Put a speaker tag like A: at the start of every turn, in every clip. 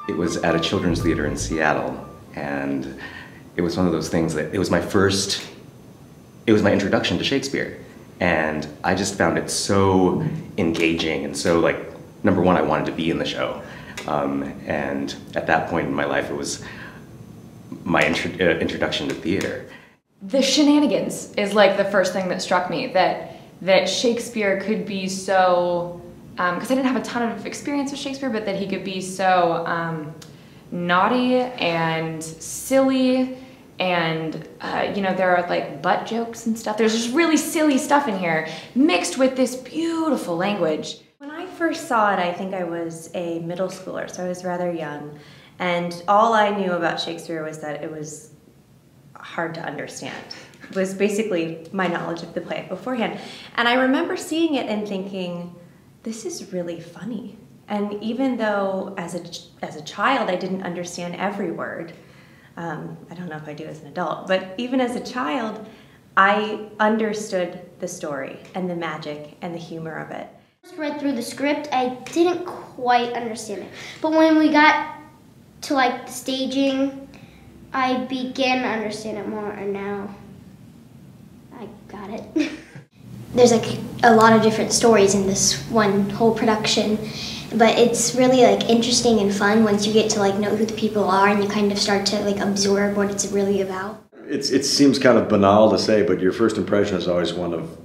A: It was at a children's theater in Seattle, and it was one of those things that it was my introduction to Shakespeare. And I just found it so engaging and so, like, number one, I wanted to be in the show. And at that point in my life, it was my introduction to theater.
B: The shenanigans is like the first thing that struck me, that Shakespeare could be so, because I didn't have a ton of experience with Shakespeare, but that he could be so naughty and silly, and you know, there are like butt jokes and stuff. There's just really silly stuff in here, mixed with this beautiful language.
C: When I first saw it, I think I was a middle schooler, so I was rather young, and all I knew about Shakespeare was that it was hard to understand. It was basically my knowledge of the play beforehand. And I remember seeing it and thinking, this is really funny. And even though as a child I didn't understand every word, I don't know if I do as an adult, but even as a child, I understood the story and the magic and the humor of it.
D: I just read through the script, I didn't quite understand it. But when we got to like the staging, I began to understand it more, and now I got it. There's like a lot of different stories in this one whole production, but it's really like interesting and fun once you get to like know who the people are and you kind of start to like absorb what it's really about.
E: It seems kind of banal to say, but your first impression is always one of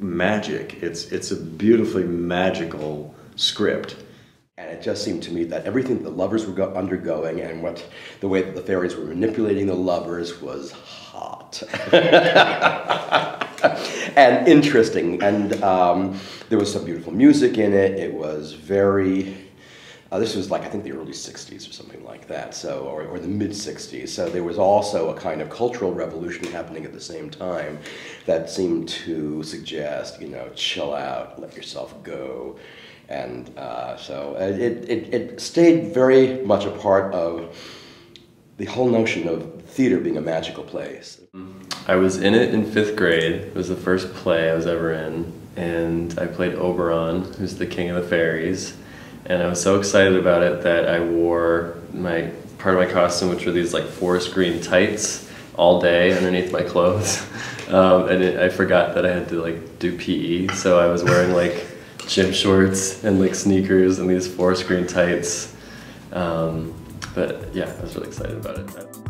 E: magic. It's a beautifully magical script.
F: And it just seemed to me that everything the lovers were undergoing and the way that the fairies were manipulating the lovers was hot and interesting. And there was some beautiful music in it. It was very, this was like, I think the early 60s or something like that, so, or the mid 60s. So there was also a kind of cultural revolution happening at the same time that seemed to suggest, you know, chill out, let yourself go. And so it stayed very much a part of the whole notion of theater being a magical place.
G: I was in it in 5th grade. It was the first play I was ever in, and I played Oberon, who's the king of the fairies. And I was so excited about it that I wore part of my costume, which were these like forest green tights, all day underneath my clothes. I forgot that I had to like do PE, so I was wearing like gym shorts and like sneakers and these forest green tights. But yeah, I was really excited about it.